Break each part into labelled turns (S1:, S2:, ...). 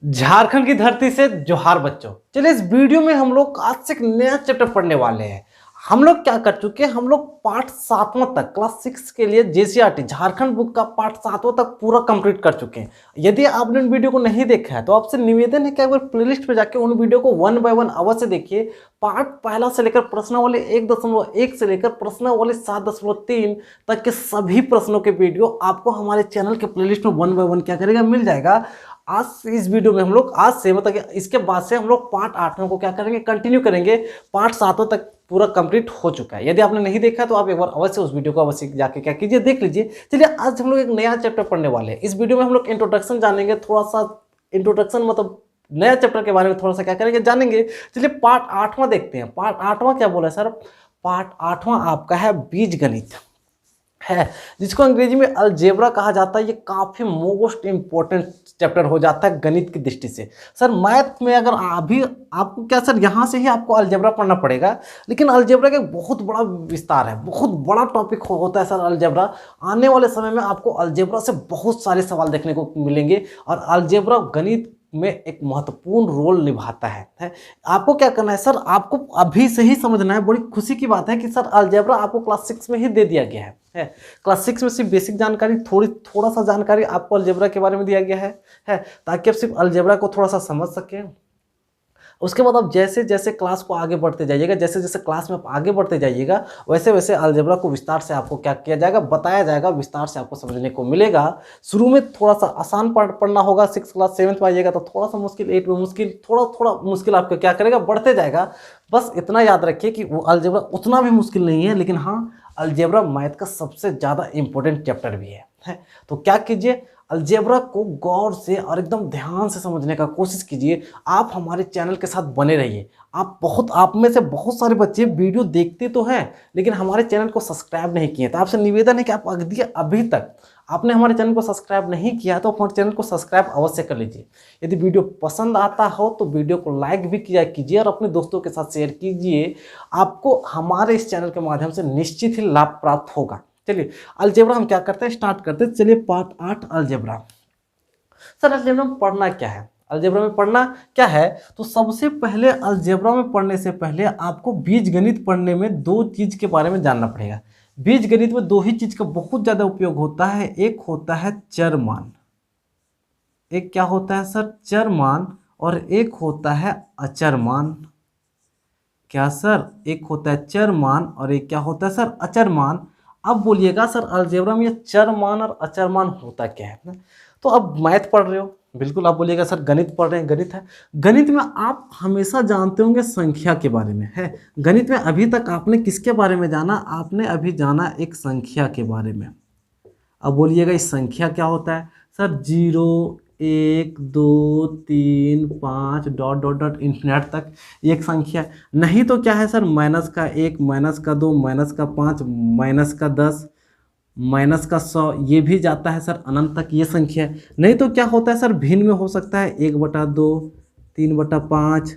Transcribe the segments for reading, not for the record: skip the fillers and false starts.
S1: झारखंड की धरती से जोहार बच्चों। चलिए इस वीडियो में हम लोग आज से एक नया चैप्टर पढ़ने वाले हैं। हम लोग क्या कर चुके हैं, हम लोग पार्ट 7वां तक क्लास 6 के लिए जेसीईआरटी झारखंड बुक का पार्ट 7वां तक पूरा कंप्लीट कर चुके हैं। यदि आपने उन वीडियो को नहीं देखा है तो आपसे निवेदन है कि एक बार प्लेलिस्ट पे जाके उन वीडियो को 1 बाय 1 अवश्य देखिए। पार्ट पहला से लेकर प्रश्नावली 1.1 से लेकर प्रश्नावली 7.3 तक के सभी प्रश्नों के वीडियो आपको हमारे चैनल के प्लेलिस्ट में 1 बाय 1 क्या करेगा, मिल जाएगा। आज से इस वीडियो में हम लोग आज से मतलब इसके बाद से हम लोग पार्ट 8 को क्या करेंगे, कंटिन्यू करेंगे। पार्ट 7 तक पूरा कंप्लीट हो चुका है। यदि आपने नहीं देखा तो आप एक बार अवश्य उस वीडियो को अवश्य जाके क्या कीजिए, देख लीजिए। चलिए आज हम लोग एक नया चैप्टर पढ़ने वाले हैं। इस वीडियो में हम लोग इंट्रोडक्शन जानेंगे, थोड़ा सा इंट्रोडक्शन मतलब नया चैप्टर के बारे में थोड़ा सा क्या करेंगे, जानेंगे। चलिए पार्ट 8वां देखते हैं। पार्ट 8वां क्या बोला सर? पार्ट 8वां आपका है बीज गणित है, जिसको अंग्रेजी में अलजेब्रा कहा जाता है। ये काफी मोस्ट इंपॉर्टेंट चैप्टर हो जाता है गणित की दृष्टि से। सर मैथ में अगर अभी आपको क्या सर यहाँ से ही आपको अलजेब्रा पढ़ना पड़ेगा, लेकिन अलजेब्रा का एक बहुत बड़ा विस्तार है, बहुत बड़ा टॉपिक होता है सर अलजेब्रा। आने वाले समय में आपको अलजेब्रा से बहुत सारे सवाल देखने को मिलेंगे और अलजेब्रा गणित में एक महत्वपूर्ण रोल निभाता है। आपको क्या करना है सर, आपको अभी से ही समझना है। बड़ी खुशी की बात है कि सर अलजेब्रा आपको क्लास 6 में ही दे दिया गया है। क्लास 6 में सिर्फ बेसिक जानकारी, थोड़ा सा जानकारी आपको अलजेब्रा के बारे में दिया गया है ताकि आप सिर्फ अलजेब्रा को थोड़ा सा समझ सकें। उसके बाद आप जैसे जैसे क्लास को आगे बढ़ते जाइएगा, जैसे जैसे क्लास में आप आगे बढ़ते जाइएगा, वैसे वैसे अलजेब्रा को विस्तार से आपको क्या किया जाएगा, बताया जाएगा, विस्तार से आपको समझने को मिलेगा। शुरू में थोड़ा सा आसान पढ़ना होगा, 6 क्लास 7 में आइएगा तो थोड़ा सा मुश्किल, 8 में मुश्किल, थोड़ा थोड़ा मुश्किल आपको क्या करेगा, बढ़ते जाएगा। बस इतना याद रखिए कि वो अलजेब्रा उतना भी मुश्किल नहीं है, लेकिन हाँ अलजेब्रा मैथ का सबसे ज़्यादा इंपॉर्टेंट चैप्टर भी है। तो क्या कीजिए, अलजेब्रा को गौर से और एकदम ध्यान से समझने का कोशिश कीजिए। आप हमारे चैनल के साथ बने रहिए। आप में से बहुत सारे बच्चे वीडियो देखते तो हैं लेकिन हमारे चैनल को सब्सक्राइब नहीं किए। तो आपसे निवेदन है कि आप अभी तक आपने हमारे चैनल को सब्सक्राइब नहीं किया तो हमारे चैनल को सब्सक्राइब अवश्य कर लीजिए। यदि वीडियो पसंद आता हो तो वीडियो को लाइक भी किया कीजिए और अपने दोस्तों के साथ शेयर कीजिए। आपको हमारे इस चैनल के माध्यम से निश्चित ही लाभ प्राप्त होगा। चलिए अलजेब्रा हम क्या करते हैं, स्टार्ट करते हैं। चलिए पार्ट 8 अलजेब्रा। सर अलजेब्रा में पढ़ना क्या है, अलजेब्रा में पढ़ना क्या है? तो सबसे पहले अलजेब्रा में पढ़ने से पहले आपको बीजगणित पढ़ने में दो चीज के बारे में जानना पड़ेगा। बीजगणित में दो ही चीज का बहुत ज्यादा उपयोग होता है। एक होता है चरमान, एक क्या होता है सर, चरमान, और एक होता है अचरमान। क्या सर? एक होता है चरमान और एक क्या होता है सर, अचरमान। अब बोलिएगा सर अलजेब्रा में ये चरमान और अचरमान होता क्या है? तो अब मैथ पढ़ रहे हो, बिल्कुल आप बोलिएगा सर गणित पढ़ रहे हैं, गणित है। गणित में आप हमेशा जानते होंगे संख्या के बारे में है। गणित में अभी तक आपने किसके बारे में जाना? आपने अभी जाना एक संख्या के बारे में। अब बोलिएगा इस संख्या क्या होता है sir? 0 1 2 3 5 dot dot dot infinite तक एक संख्या है। नहीं तो क्या है सर, -1 -2 -5 -10 -100, ये भी जाता है सर अनंत तक, ये संख्या है। नहीं तो क्या होता है सर, भिन्न में हो सकता है 1/2 3/5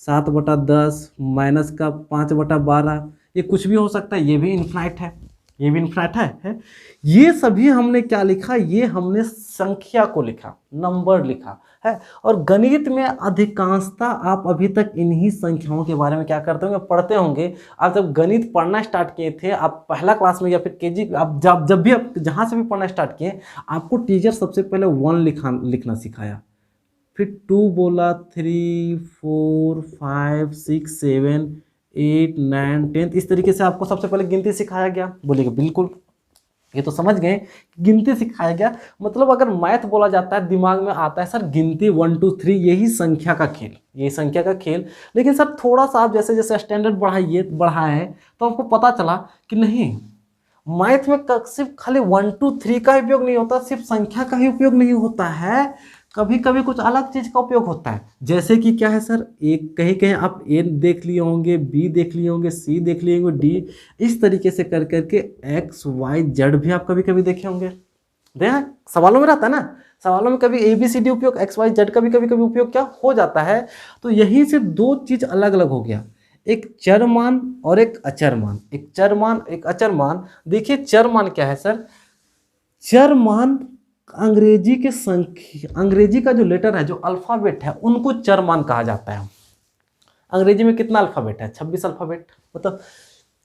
S1: 7/10 -5/12, ये कुछ भी हो सकता है, ये भी इन्फिनिट है, ये भी इन्फिनिट है। ये सभी हमने क्या लिखा, ये हमने संख्या को लिखा, नंबर लिखा है। और गणित में अधिकांशतः आप अभी तक इन्हीं संख्याओं के बारे में क्या करते होंगे, पढ़ते होंगे। आप जब गणित पढ़ना स्टार्ट किए थे, आप पहला क्लास में या फिर केजी, आप जब भी आप जहाँ से भी पढ़ना स्टार्ट किए, आपको टीचर सबसे पहले 1 लिखना सिखाया, फिर 2 बोला, 3 4 5 6 7 8 9 10, इस तरीके से आपको सबसे पहले गिनती सिखाया गया। बोलिएगा बिल्कुल, ये तो समझ गए, गिनती सिखाया गया। मतलब अगर मैथ बोला जाता है दिमाग में आता है सर गिनती 1 2 3, यही संख्या का खेल, यही संख्या का खेल। लेकिन सर थोड़ा सा आप जैसे जैसे स्टैंडर्ड बढ़ाए तो आपको पता चला कि नहीं, मैथ में सिर्फ खाली 1 2 3 का उपयोग नहीं होता, सिर्फ संख्या का ही उपयोग नहीं होता है, कभी कभी कुछ अलग चीज का उपयोग होता है। जैसे कि क्या है सर, एक कहीं कहीं आप ए देख लिए होंगे, बी देख लिए होंगे, सी देख लिए होंगे, डी, इस तरीके से कर करके एक्स वाई जेड भी आप कभी कभी देखे होंगे। देखा सवालों में रहता है ना, सवालों में कभी ए बी सी डी उपयोग, एक्स वाई जेड का भी कभी कभी उपयोग क्या हो जाता है। तो यहीं से दो चीज अलग अलग हो गया, एक चरमान और एक अचरमान, एक चरमान एक अचरमान। देखिए चरमान क्या है सर, चरमान अंग्रेजी के संख्या, अंग्रेजी का जो लेटर है, जो अल्फ़ाबेट है, उनको चर मान कहा जाता है। अंग्रेजी में कितना अल्फ़ाबेट है? 26 अल्फ़ाबेट। मतलब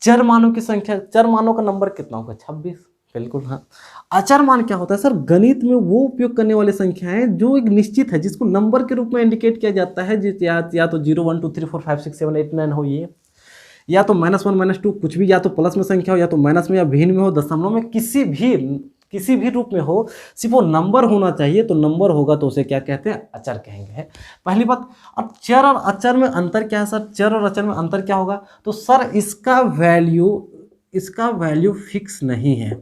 S1: चर मानों की संख्या, चर मानों का नंबर कितना होगा? 26। बिल्कुल हाँ। अचर मान क्या होता है सर? गणित में वो उपयोग करने वाली संख्याएं जो एक निश्चित है, जिसको नंबर के रूप में इंडिकेट किया जाता है, या तो 0 1 2 3 4 5 6 7 8 9 हो, ये या तो -1 -2 कुछ भी, या तो प्लस में संख्या हो, या तो माइनस में या भिन्न में हो, दशमलव में, किसी भी रूप में हो, सिर्फ वो नंबर होना चाहिए। तो नंबर होगा तो उसे क्या कहते हैं? अचर कहेंगे। पहली बात। अब चर और अचर में अंतर क्या है सर? चर और अचर में अंतर क्या होगा? तो सर इसका वैल्यू फिक्स नहीं है।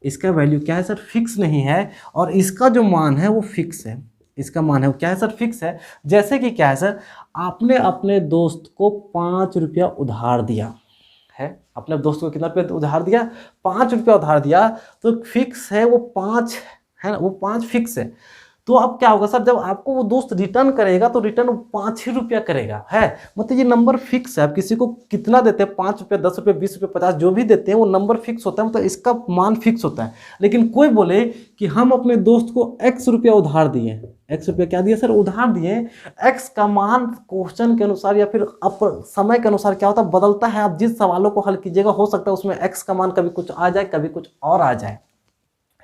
S1: इसका वैल्यू क्या है सर? फिक्स नहीं है। और इसका जो मान है वो फिक्स है। इसका मान है वो क्या है सर? फिक्स है। जैसे कि क्या है सर? आपने अपने दोस्त को 5 रुपया उधार दिया है। अपने दोस्त को कितना रुपया उधार दिया? 5 रुपया उधार दिया। तो फिक्स है वो 5 है ना, वो 5 फिक्स है। तो अब क्या होगा सर? जब आपको वो दोस्त रिटर्न करेगा तो रिटर्न 5 ही रुपया करेगा, है मतलब ये नंबर फिक्स है। आप किसी को कितना देते हैं? 5 रुपया, 10 रुपया, 20 रुपया, 50, जो भी देते हैं वो नंबर फिक्स होता है, मतलब इसका मान फिक्स होता है। लेकिन कोई बोले कि हम अपने दोस्त को x रुपया उधार दिए, x रुपया क्या दिए सर? उधार दिए। x का मान क्वेश्चन के अनुसार या फिर समय के अनुसार क्या होता है? बदलता है। आप जिस सवालों को हल कीजिएगा हो सकता है उसमें x का मान कभी कुछ आ जाए, कभी कुछ और आ जाए,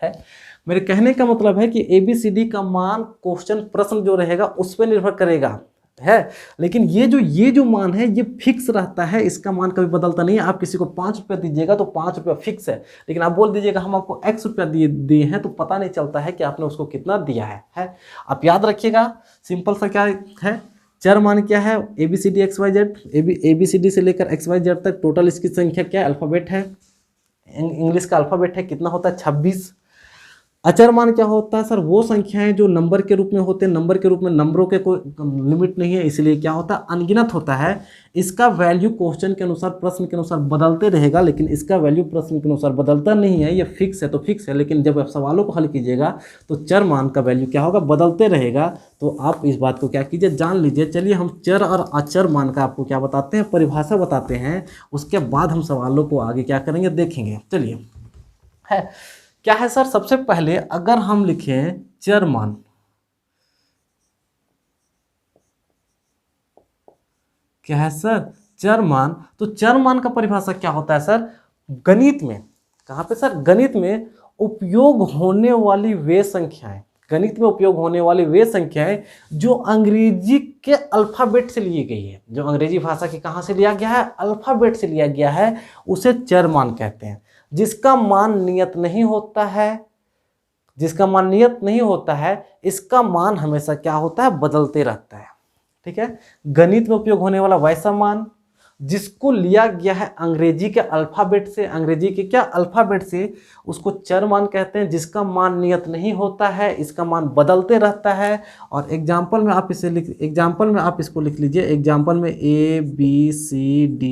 S1: है। मेरे कहने का मतलब है कि ABCD का मान क्वेश्चन, प्रश्न जो रहेगा उस पर निर्भर करेगा, है। लेकिन ये जो मान है ये फिक्स रहता है, इसका मान कभी बदलता नहीं है। आप किसी को 5 रुपया दीजिएगा तो 5 रुपया फिक्स है। लेकिन आप बोल दीजिएगा हम आपको x रुपया दिए हैं, तो पता नहीं चलता है कि आपने उसको कितना दिया है। आप याद रखिएगा, सिंपल सा क्या है? चर मान क्या है? ABCD XYZ, ABCD से लेकर XYZ तक टोटल इसकी संख्या क्या है? अल्फ़ाबेट है, इंग्लिश का अल्फ़ाबेट है। कितना होता है? 26। अचर मान क्या होता है सर? वो संख्याएं जो नंबर के रूप में होते हैं। नंबर के रूप में नंबरों के कोई लिमिट नहीं है, इसलिए क्या होता है? अनगिनत होता है। इसका वैल्यू क्वेश्चन के अनुसार, प्रश्न के अनुसार बदलते रहेगा, लेकिन इसका वैल्यू प्रश्न के अनुसार बदलता नहीं है। ये फिक्स है तो फिक्स है, लेकिन जब आप सवालों को हल कीजिएगा तो चर मान का वैल्यू क्या होगा? बदलते रहेगा। तो आप इस बात को क्या कीजिए? जान लीजिए। चलिए हम चर और अचर मान का आपको क्या बताते हैं? परिभाषा बताते हैं। उसके बाद हम सवालों को आगे क्या करेंगे देखेंगे। चलिए, है क्या है सर? सबसे पहले अगर हम लिखें चर मान, क्या है सर? चर मान। तो चर मान का परिभाषा क्या होता है सर? गणित में, कहाँ पे सर? गणित में उपयोग होने वाली वे संख्याएं, गणित में उपयोग होने वाली वे संख्याएं जो अंग्रेजी के अल्फ़ाबेट से ली गई है, जो अंग्रेजी भाषा के कहाँ से लिया गया है? अल्फ़ाबेट से लिया गया है, उसे चर मान कहते हैं। जिसका मान नियत नहीं होता है, जिसका मान नियत नहीं होता है, इसका मान हमेशा क्या होता है? बदलते रहता है। ठीक है। गणित में उपयोग होने वाला वैसा मान जिसको लिया गया है अंग्रेजी के अल्फ़ाबेट से, अंग्रेजी के क्या? अल्फ़ाबेट से, उसको चर मान कहते हैं। जिसका मान नियत नहीं होता है, इसका मान बदलते रहता है। और एग्जाम्पल में आप इसको लिख लीजिए। एग्जाम्पल में ABCD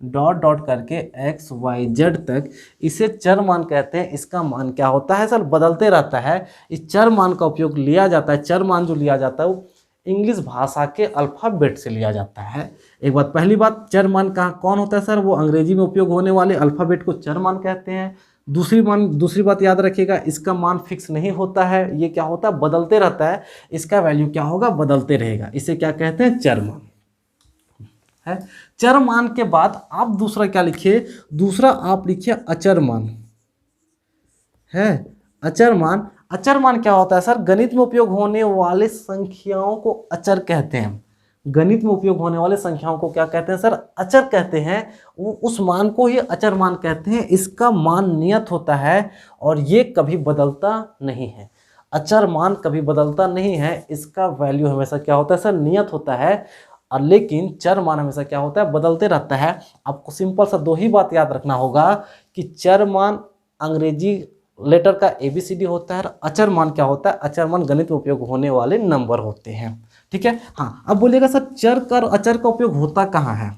S1: डॉट डॉट करके XYZ तक, इसे चर मान कहते हैं। इसका मान क्या होता है सर? बदलते रहता है। इस चर मान का उपयोग लिया जाता है, चर मान जो लिया जाता है वो इंग्लिश भाषा के अल्फ़ाबेट से लिया जाता है। एक बात, पहली बात, चर मान कौन होता है सर? वो अंग्रेजी में उपयोग होने वाले अल्फ़ाबेट को चर मान कहते हैं। दूसरी बात याद रखिएगा, इसका मान फिक्स नहीं होता है। ये क्या होता है? बदलते रहता है। इसका वैल्यू क्या होगा? बदलते रहेगा। इसे क्या कहते हैं? चर मान, है। चर मान के बाद आप दूसरा क्या लिखिए? दूसरा आप लिखिए अचर मान, है। अचर मान। अचर मान क्या होता है सर? गणित में उपयोग होने वाले संख्याओं को अचर कहते हैं। गणित में उपयोग होने वाले संख्याओं को क्या कहते हैं सर? अचर कहते हैं। उस मान को ही अचर मान कहते हैं। इसका मान नियत होता है और ये कभी बदलता नहीं है। अचर मान कभी बदलता नहीं है, इसका वैल्यू हमेशा क्या होता है सर? नियत होता है। और लेकिन चर मान हमेशा क्या होता है? बदलते रहता है। आपको सिंपल सा 2 ही बात याद रखना होगा कि चर मान अंग्रेजी लेटर का ABCD होता है, और अचर मान क्या होता है? अचर मान गणित में उपयोग होने वाले नंबर होते हैं। ठीक है। हाँ, अब बोलिएगा सर चर का और अचर का उपयोग होता कहाँ है?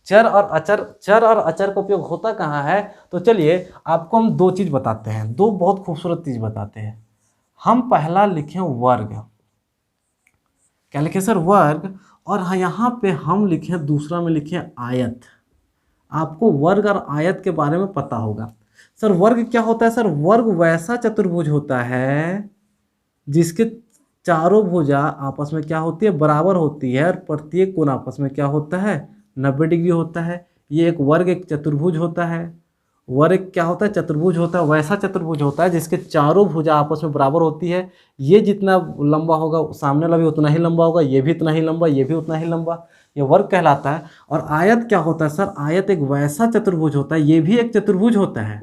S1: चर और अचर का उपयोग होता कहाँ है? तो चलिए आपको हम 2 चीज़ बताते हैं, 2 बहुत खूबसूरत चीज़ बताते हैं। हम पहला लिखें वर्ग, क्या लिखें सर? वर्ग। और हाँ, यहाँ पे हम लिखें, दूसरा में लिखें आयत। आपको वर्ग और आयत के बारे में पता होगा। सर वर्ग क्या होता है सर? वर्ग वैसा चतुर्भुज होता है जिसके चारों भुजा आपस में क्या होती है? बराबर होती है, और प्रत्येक कोण आपस में क्या होता है? 90 डिग्री होता है। ये एक वर्ग एक चतुर्भुज होता है। वर्ग क्या होता है? चतुर्भुज होता है, वैसा चतुर्भुज होता है जिसके चारों भुजा आपस में बराबर होती है। ये जितना लंबा होगा सामने वाला भी उतना ही लंबा होगा, ये भी उतना ही लंबा, ये भी उतना ही लंबा, ये वर्ग कहलाता है। और आयत क्या होता है सर? आयत एक वैसा चतुर्भुज होता है, ये भी एक चतुर्भुज होता है।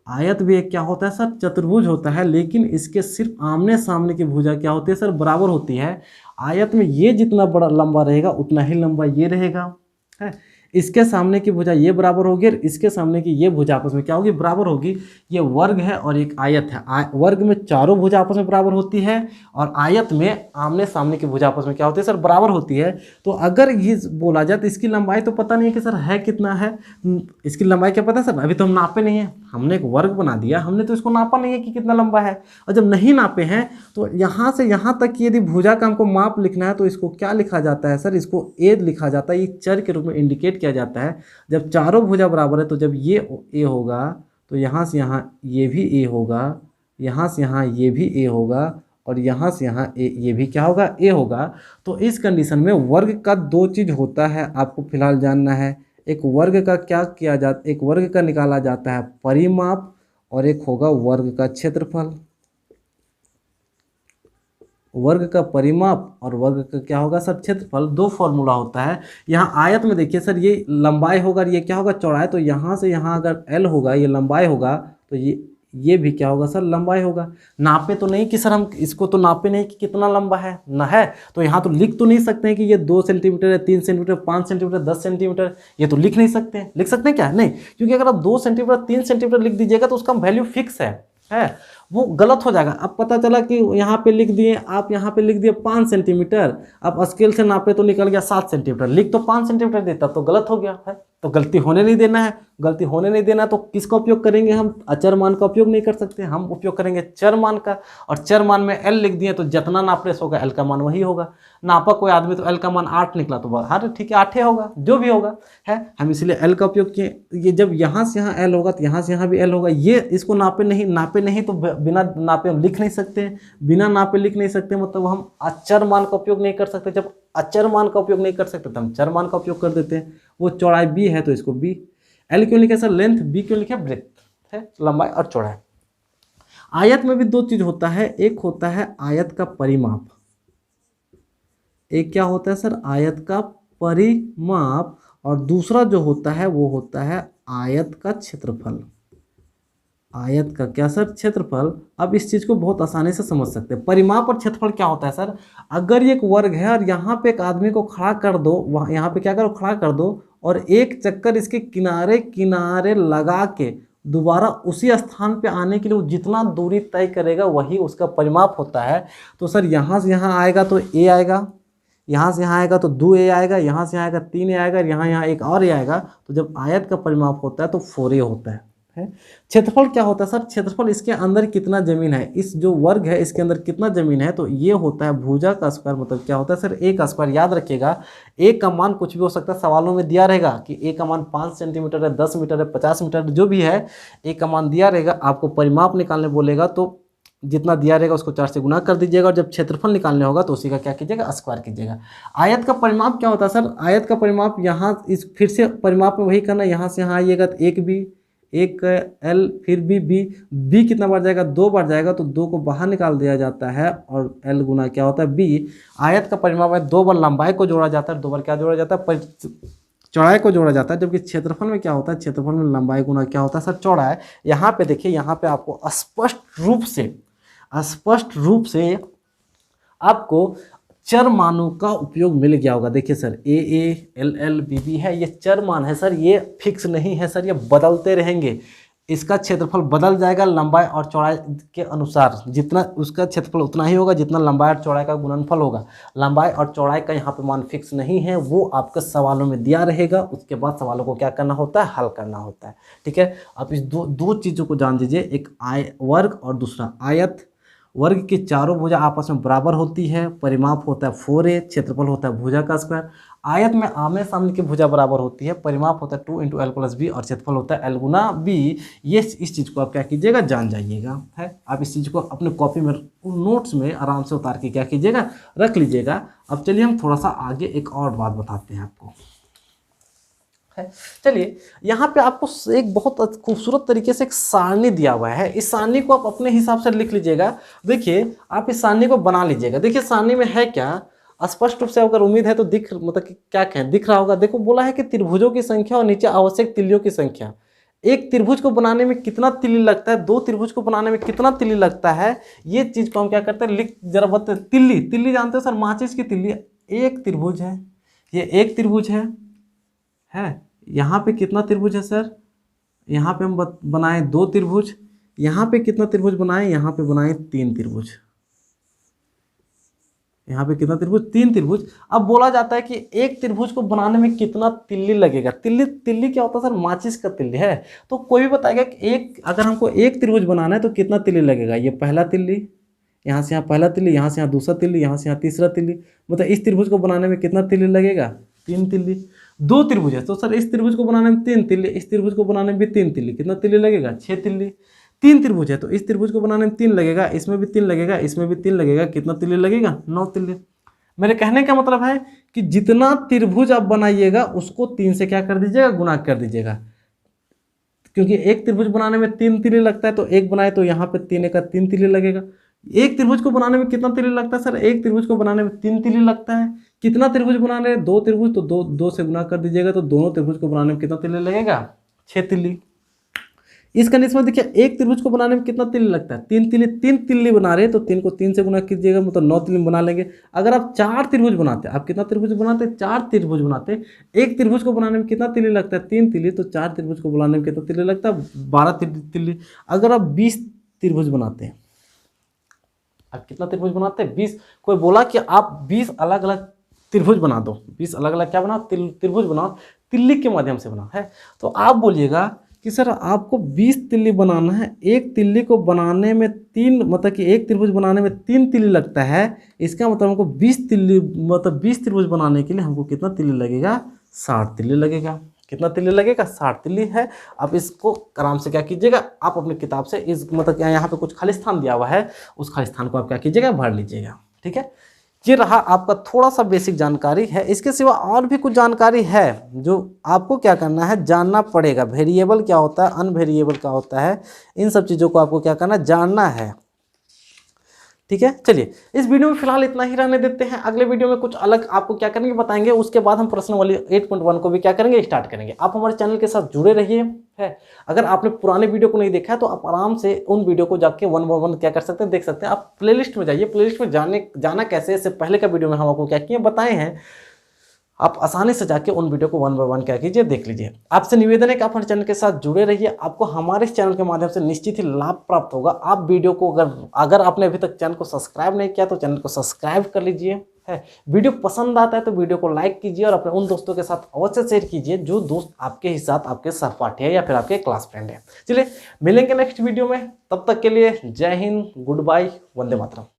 S1: आयत भी एक क्या होता है सर? चतुर्भुज होता है, लेकिन इसके सिर्फ आमने सामने की भुजा क्या होती है सर? बराबर होती है। आयत में ये जितना बड़ा लंबा रहेगा उतना ही लंबा ये रहेगा, है। इसके सामने की भुजा ये बराबर होगी और इसके सामने की ये भुजा आपस में क्या होगी? बराबर होगी। ये वर्ग है और एक आयत है। वर्ग में चारों भुजा आपस में बराबर होती है और आयत में आमने सामने की भुजा आपस में क्या होती है सर? बराबर होती है। तो अगर ये बोला जाए तो इसकी लंबाई तो पता नहीं है कि सर है कितना है। इसकी लंबाई क्या पता है सर? अभी तो हम नापे नहीं है, हमने एक वर्ग बना दिया, हमने तो इसको नापा नहीं है कि कितना लंबा है। और जब नहीं नापे हैं तो यहाँ से यहाँ तक की यदि भुजा का हमको माप लिखना है तो इसको क्या लिखा जाता है सर? इसको ए लिखा जाता है। ये चर के रूप में इंडिकेट किया जाता है। जब चारों भुजा बराबर है तो जब ये ए होगा तो यहाँ से यहाँ ये भी ए होगा, यहाँ से यहाँ ये भी ए होगा और यहाँ से यहाँ ये भी क्या होगा? ए होगा। तो इस कंडीशन में वर्ग का दो चीज़ होता है, आपको फिलहाल जानना है। एक वर्ग का क्या किया जाता, एक वर्ग का निकाला जाता है परिमाप और एक होगा वर्ग का क्षेत्रफल। वर्ग का परिमाप और वर्ग का क्या होगा सर? क्षेत्रफल। दो फॉर्मूला होता है। यहाँ आयत में देखिए सर, ये लंबाई होगा और ये क्या होगा? चौड़ाई। तो यहाँ से यहाँ अगर एल होगा, ये लंबाई होगा, तो ये भी क्या होगा सर? लंबाई होगा। नापे तो नहीं कि सर हम इसको तो नापे नहीं कि कितना लंबा है ना, है तो यहाँ तो लिख तो नहीं सकते हैं कि ये 2 सेंटीमीटर है, 3 सेंटीमीटर, 5 सेंटीमीटर, 10 सेंटीमीटर, ये तो लिख नहीं सकते हैं। लिख सकते हैं क्या? नहीं, क्योंकि अगर आप 2 सेंटीमीटर 3 सेंटीमीटर लिख दीजिएगा तो उसका वैल्यू फिक्स है, वो गलत हो जाएगा। अब पता चला कि यहाँ पे लिख दिए, आप यहाँ पे लिख दिए 5 सेंटीमीटर, आप स्केल से नापे तो निकल गया 7 सेंटीमीटर, लिख तो 5 सेंटीमीटर देता तो गलत हो गया है। तो गलती होने नहीं देना है। गलती होने नहीं देना तो किसका उपयोग करेंगे हम? अचर मान का उपयोग नहीं कर सकते, हम उपयोग करेंगे चर मान का। और चर मान में एल लिख दिए तो जितना नापलेस होगा एल का मान वही होगा। नापा कोई आदमी तो एल का मान 8 निकला तो हाँ ठीक है 8 ही होगा, जो भी होगा, है। हम इसलिए एल का उपयोग किए। ये जब यहाँ से यहाँ एल होगा तो यहाँ से यहाँ भी एल होगा। ये इसको नापे नहीं तो बिना नापे हम लिख नहीं सकते, बिना नापे लिख नहीं सकते, मतलब हम अचर मान का उपयोग नहीं कर सकते। जब अचर मान का उपयोग नहीं कर सकते तो हम चर मान का उपयोग कर देते हैं। वो चौड़ाई बी है तो इसको बी। एल क्यों लिखे सर? लेंथ। बी क्यों लिखे? ब्रेथ, है, लंबाई और चौड़ाई। आयत में भी दो चीज होता है, एक होता है आयत का परिमाप, एक क्या होता है सर? आयत का परिमाप, और दूसरा जो होता है वो होता है आयत का क्षेत्रफल। आयत का क्या सर? क्षेत्रफल। अब इस चीज को बहुत आसानी से समझ सकते हैं। परिमाप और क्षेत्रफल क्या होता है सर? अगर ये एक वर्ग है और यहाँ पे एक आदमी को खड़ा कर दो, वहाँ यहाँ पे क्या करो? खड़ा कर दो, और एक चक्कर इसके किनारे किनारे लगा के दोबारा उसी स्थान पे आने के लिए वो जितना दूरी तय करेगा वही उसका परिमाप होता है। तो सर यहाँ से यहाँ आएगा तो ए आएगा, यहाँ से यहाँ आएगा तो 2a आएगा, यहाँ से यहाँ आएगा 3a आएगा, यहाँ एक और a आएगा। तो जब आयत का परिमाप होता है तो 4a होता है। क्षेत्रफल क्या होता है सर? क्षेत्रफल इसके अंदर कितना जमीन है, इस जो वर्ग है इसके अंदर कितना जमीन है, तो ये होता है भुजा का स्क्वायर। मतलब क्या होता है सर? ए का स्क्वायर। याद रखिएगा ए का मान कुछ भी हो सकता है, सवालों में दिया रहेगा कि ए का मान 5 सेंटीमीटर है, 10 मीटर है, 50 मीटर, जो भी है ए का मान दिया रहेगा। आपको परिमाप निकालने बोलेगा तो जितना दिया रहेगा उसको 4 से गुना कर दीजिएगा, और जब क्षेत्रफल निकालने होगा तो उसी का क्या कीजिएगा? स्क्वायर कीजिएगा। आयत का परिमाप क्या होता है सर? आयत का परिमाप यहाँ इस फिर से परिमाप में वही करना, यहाँ से यहाँ आइएगा तो एक बी, एक एल, फिर बी कितना बार जाएगा? 2 बार जाएगा, तो 2 को बाहर निकाल दिया जाता है और एल गुना क्या होता है? बी। आयत का परिमाप है 2 बार लंबाई को जोड़ा जाता है, 2 बार क्या जोड़ा जाता है? चौड़ाई को जोड़ा जाता है। जबकि क्षेत्रफल में क्या होता है? क्षेत्रफल में लंबाई गुना क्या होता है सर? चौड़ाई। यहाँ पे देखिए, यहाँ पे आपको स्पष्ट रूप से आपको चर मानों का उपयोग मिल गया होगा। देखिए sir, A L L B B है, ये चर मान है सर, ये फिक्स नहीं है सर, ये बदलते रहेंगे। इसका क्षेत्रफल बदल जाएगा लंबाई और चौड़ाई के अनुसार। जितना उसका क्षेत्रफल उतना ही होगा जितना लंबाई और चौड़ाई का गुणनफल होगा। लंबाई और चौड़ाई का यहाँ पे मान फिक्स नहीं है, वो आपके सवालों में दिया रहेगा। उसके बाद सवालों को क्या करना होता है? हल करना होता है। ठीक है, आप इस दो चीज़ों को जान दीजिए, एक वर्ग और दूसरा आयत। वर्ग की चारों भुजा आपस में बराबर होती है, परिमाप होता है 4a, क्षेत्रफल होता है भुजा का स्क्वायर। आयत में आमने सामने की भुजा बराबर होती है, परिमाप होता है 2 × l + b और क्षेत्रफल होता है l × b। ये इस चीज़ को आप क्या कीजिएगा, जान जाइएगा। है, आप इस चीज़ को अपने कॉपी में नोट्स में आराम से उतार के क्या कीजिएगा, रख लीजिएगा। अब चलिए हम थोड़ा सा आगे एक और बात बताते हैं आपको। चलिए, यहाँ पे आपको एक बहुत खूबसूरत तरीके से एक सारणी दिया हुआ है। इस सारणी को आप अपने हिसाब से लिख लीजिएगा। देखिए, आप इस सारणी को बना लीजिएगा। देखिए सारणी में है क्या, स्पष्ट रूप से अगर उम्मीद है तो मतलब कि क्या कहें, दिख रहा होगा। देखो बोला है कि त्रिभुजों की संख्या और नीचे आवश्यक तिल्लियों की संख्या। एक त्रिभुज को बनाने में कितना तिल्ली लगता है, 2 त्रिभुज को बनाने में कितना तिल्ली लगता है, ये चीज को हम क्या करते हैं, लिख जरा बताते हैं। तिल्ली, तिल्ली जानते हो सर, माचिस की तिल्ली। एक त्रिभुज है, ये एक त्रिभुज है। यहाँ पे कितना त्रिभुज है सर, यहाँ पे हम बनाए 2 त्रिभुज। यहाँ पे कितना त्रिभुज बनाए, यहाँ पे बनाए 3 त्रिभुज। यहाँ पे कितना त्रिभुज, 3 त्रिभुज। अब बोला जाता है कि एक त्रिभुज को बनाने में कितना तिल्ली लगेगा। तिल्ली क्या होता है सर, माचिस का तिल्ली है। तो कोई भी बताएगा कि अगर हमको एक त्रिभुज बनाना है तो कितना तिल्ली लगेगा। ये पहला तिल्ली, यहाँ से यहाँ पहला तिल्ली, यहाँ से यहाँ दूसरा तिल्ली, यहाँ से यहाँ तीसरा तिल्ली। मतलब इस त्रिभुज को बनाने में कितना तिल्ली लगेगा, 3 तिल्ली। 2 त्रिभुज है तो सर इस त्रिभुज को बनाने में 3 तिल्ली, इस त्रिभुज को बनाने में भी 3 तिल्ली, कितना तिल्ली लगेगा, 6 तिल्ली। 3 त्रिभुज है तो इस त्रिभुज को बनाने में 3 लगेगा, इसमें भी 3 लगेगा, इसमें भी 3 लगेगा, कितना तिल्ली लगेगा, 9 तिल्ली। मेरे कहने का मतलब है कि जितना त्रिभुज आप बनाइएगा उसको 3 से क्या कर दीजिएगा, गुणा कर दीजिएगा। क्योंकि एक त्रिभुज बनाने में 3 तिल्ली लगता है तो एक बनाए तो यहाँ पे 3 का 3 तिल्ली लगेगा। एक त्रिभुज को बनाने में कितना तिल्ली लगता है सर, एक त्रिभुज को बनाने में 3 तिल्ली लगता है। कितना त्रिभुज बनाने हैं, 2 त्रिभुज, तो 2 से गुणा कर दीजिएगा तो दोनों त्रिभुज को बनाने में कितना तिल्ली लगेगा, 6 तिल्ली। इस कंडीशन में देखिए एक त्रिभुज को बनाने में कितना तिल्ली लगता है, 3 तिल्ली। 3 तिल्ली बना रहे हैं तो 3 को 3 से गुणा कीजिएगा, मतलब 9 तिल्ली बना लेंगे। अगर आप 4 त्रिभुज बनाते हैं, आप कितना त्रिभुज बनाते हैं, 4 त्रिभुज बनाते हैं। एक त्रिभुज को बनाने में कितना तिल्ली लगता है, 3 तिल्ली। तो 4 त्रिभुज को बनाने में कितना तिल्ली लगता है, 12 तिल्ली। अगर आप 20 त्रिभुज बनाते हैं, आप कितना त्रिभुज बनाते हैं, 20। कोई बोला कि आप 20 अलग अलग त्रिभुज बना दो, 20 अलग अलग क्या बनाओ, त्रिभुज बनाओ, तिल्ली के माध्यम से बनाओ। है तो आप बोलिएगा कि सर आपको 20 तिल्ली बनाना है, एक तिल्ली को बनाने में 3, मतलब कि एक त्रिभुज बनाने में 3 तिल्ली लगता है। इसका मतलब हमको 20 तिल्ली, मतलब 20 त्रिभुज बनाने के लिए हमको कितना तिल्ली लगेगा, 60 तिल्ली लगेगा। कितना तिल्ली लगेगा, 60 तिल्ली है। अब इसको आराम से क्या कीजिएगा, आप अपनी किताब से इस मतलब यहाँ पे कुछ खाली स्थान दिया हुआ है, उस खाली स्थान को आप क्या कीजिएगा, भर लीजिएगा। ठीक है, ये रहा आपका थोड़ा सा बेसिक जानकारी है। इसके सिवा और भी कुछ जानकारी है जो आपको क्या करना है, जानना पड़ेगा। वेरिएबल क्या होता है, अनवेरिएबल क्या होता है, इन सब चीज़ों को आपको क्या करना है, जानना है। ठीक है, चलिए इस वीडियो में फिलहाल इतना ही रहने देते हैं। अगले वीडियो में कुछ अलग आपको क्या करेंगे बताएंगे। उसके बाद हम प्रश्न वाली 8.1 को भी क्या करेंगे, स्टार्ट करेंगे। आप हमारे चैनल के साथ जुड़े रहिए। है, अगर आपने पुराने वीडियो को नहीं देखा है तो आप आराम से उन वीडियो को जाके 1 by 1 क्या कर सकते हैं, देख सकते हैं। आप प्लेलिस्ट में जाइए, प्लेलिस्ट में जाना कैसे, इससे पहले का वीडियो में हम आपको क्या किए बताए हैं। आप आसानी से जाके उन वीडियो को 1 by 1 क्या कीजिए, देख लीजिए। आपसे निवेदन है कि आप हमारे चैनल के साथ जुड़े रहिए। आपको हमारे इस चैनल के माध्यम से निश्चित ही लाभ प्राप्त होगा। आप वीडियो को अगर आपने अभी तक चैनल को सब्सक्राइब नहीं किया तो चैनल को सब्सक्राइब कर लीजिए। है, वीडियो पसंद आता है तो वीडियो को लाइक कीजिए और अपने उन दोस्तों के साथ अवश्य शेयर कीजिए जो दोस्त आपके ही साथ आपके सहपाठी है या फिर आपके क्लास फ्रेंड है। चलिए मिलेंगे नेक्स्ट वीडियो में, तब तक के लिए जय हिंद, गुड बाय, वंदे मातरम।